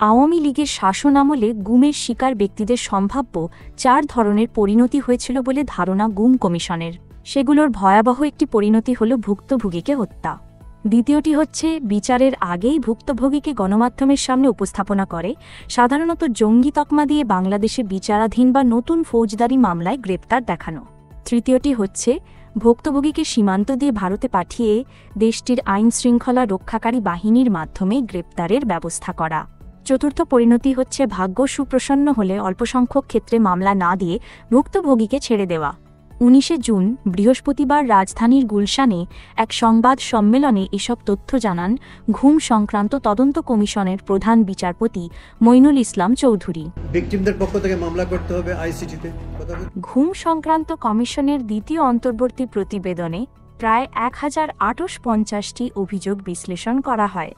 আওয়ামী লীগের শাসন আমলে গুমের শিকার ব্যক্তিদের সম্ভাব্য 4 ধরনের পরিণতি হয়েছিল বলে ধারণা গুম কমিশনের। সেগুলোর ভয়াবহ একটি পরিণতি হল ভুক্তভোগীকে হত্যা। দ্বিতীয়টি হচ্ছে বিচারের আগেই ভুক্তভোগীকে গণমাধ্যমের সামনে উপস্থাপনা করে সাধারণত জঙ্গি তকমা দিয়ে বাংলাদেশে বিচারাধীন বা নতুন ফৌজদারি মামলায় গ্রেপ্তার দেখানো। তৃতীয়টি হচ্ছে ভুক্তভোগীকে সীমান্ত দিয়ে ভারতে পাঠিয়ে দেশটির আইনশৃঙ্খলা রক্ষাকারী বাহিনীর মাধ্যমে গ্রেপ্তারের ব্যবস্থা করা। চতুর্থ পরিণতি হচ্ছে ভাগ্য সুপ্রসন্ন হলে অল্পসংখ্যক ক্ষেত্রে মামলা না দিয়ে ভুক্তভোগীকে ছেড়ে দেওয়া। 19 জুন বৃহস্পতিবার রাজধানীর গুলশানে এক সংবাদ সম্মেলনে এসব তথ্য জানান ঘুম সংক্রান্ত তদন্ত কমিশনের প্রধান বিচারপতি মইনুল ইসলাম চৌধুরী। ভিকটিমদের পক্ষ থেকে মামলা করতে হবে আইসিটিতে। ঘুম সংক্রান্ত কমিশনের দ্বিতীয় অন্তর্বর্তী প্রতিবেদনে প্রায় 1050টি অভিযোগ বিশ্লেষণ করা হয়।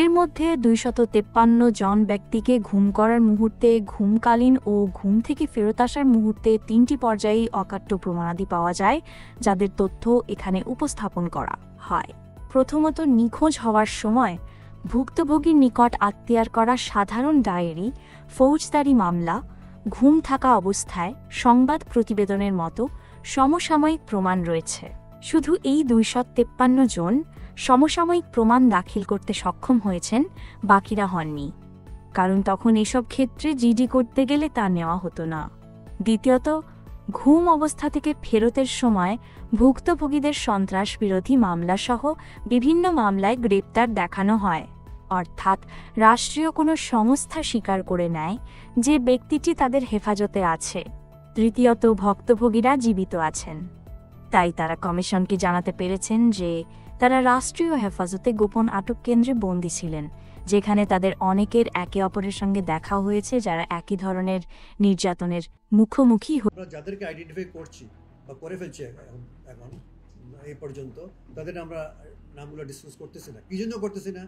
এর মধ্যে 253 জন ব্যক্তিকে ঘুম করার মুহূর্তে, ঘুমকালীন ও ঘুম থেকে ফেরত আসার মুহূর্তে 3টি পর্যায়ে অকাট্য প্রমাণাদি পাওয়া যায়, যাদের তথ্য এখানে উপস্থাপন করা হয়। প্রথমত, নিখোঁজ হওয়ার সময় ভুক্তভোগীর নিকট আত্মীয়ার করা সাধারণ ডায়েরি, ফৌজদারি মামলা, ঘুম থাকা অবস্থায় সংবাদ প্রতিবেদনের মতো সমসাময়িক প্রমাণ রয়েছে। শুধু এই 253 জন সমসাময়িক প্রমাণ দাখিল করতে সক্ষম হয়েছেন, বাকিরা হননি, কারণ তখন এসব ক্ষেত্রে জিডি করতে গেলে তা নেওয়া হতো না। দ্বিতীয়ত, ঘুম অবস্থা থেকে ফেরতের সময় ভুক্তভোগীদের সন্ত্রাস বিরোধী মামলাসহ বিভিন্ন মামলায় গ্রেপ্তার দেখানো হয়, অর্থাৎ রাষ্ট্রীয় কোনো সংস্থা স্বীকার করে নেয় যে ব্যক্তিটি তাদের হেফাজতে আছে। তৃতীয়ত, ভুক্তভোগীরা জীবিত আছেন, তাই তারা কমিশনকে জানাতে পেরেছেন যে তারা রাষ্ট্রীয় হেফাজতে গোপন আটক কেন্দ্রে বন্দী ছিলেন, যেখানে তাদের অনেকের একে অপরের সঙ্গে দেখা হয়েছে, যারা একই ধরনের নির্যাতনের মুখোমুখি। যাদেরকে আইডেন্টিফাই করছি বা করে ফেলছি এখন এই পর্যন্ত, তাদের আমরা নামগুলো ডিসকাস করতেছি না। কি জন্য করতেছি না?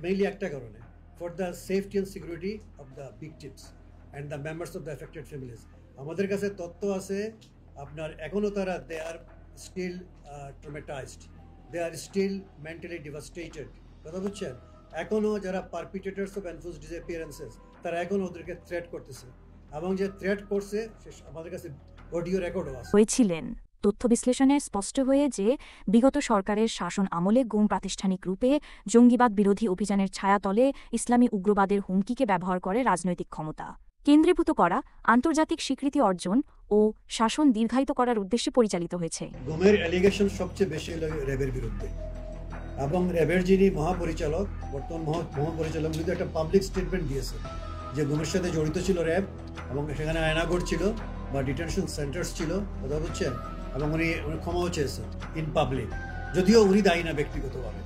মেইনলি একটা কারণে, for the safety and security of the victims and the members of the affected families. আমাদের কাছে তথ্য আছে আপনার এখনও তারা দে আর স্টিল ট্রমেটাইজড, দে আর স্টিল মেন্টালি ডিভাস্টেটেড। কথা বুঝছেন? এখনও যারা পারপিটেটার্স অফ এনফোর্সড ডিসঅ্যাপিয়ারেন্সেস, তারা এখনও ওদেরকে থ্রেট করতেছে, এবং যে থ্রেট করছে আমাদের কাছে অডিও রেকর্ডও আছে। হয়েছিলেন তথ্য বিশ্লেষণে স্পষ্ট হয়ে যে বিগত সরকারের শাসন আমলে গুম প্রাতিষ্ঠানিক রূপে জঙ্গিবাদ বিরোধী অভিযানের ছায়াতলে ইসলামী উগ্রবাদের হুমকিকে ব্যবহার করে রাজনৈতিক ক্ষমতা কেন্দ্রীভূত করা, আন্তর্জাতিক স্বীকৃতি অর্জন ও শাসন দীর্ঘায়িত করার উদ্দেশ্যে পরিচালিত হয়েছে। গুমের অ্যালিগেশন সবচেয়ে বেশি র্যাবের বিরুদ্ধে, এবং র্যাবের যিনি মহাপরিচালক, বর্তমান মহাপরিচালক, কিন্তু একটা পাবলিক স্টেটমেন্ট দিয়েছে যে গুমের সাথে জড়িত ছিল র্যাব, এবং সেখানে আয়নাগর ছিল বা ডিটেনশন সেন্টার্স ছিল। কথা বুঝছেন? এবং উনি ক্ষমাও চেয়েছেন ইন পাবলিক, যদিও উনি দায়ী না ব্যক্তিগতভাবে।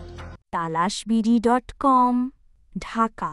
talasbiri.com, ঢাকা।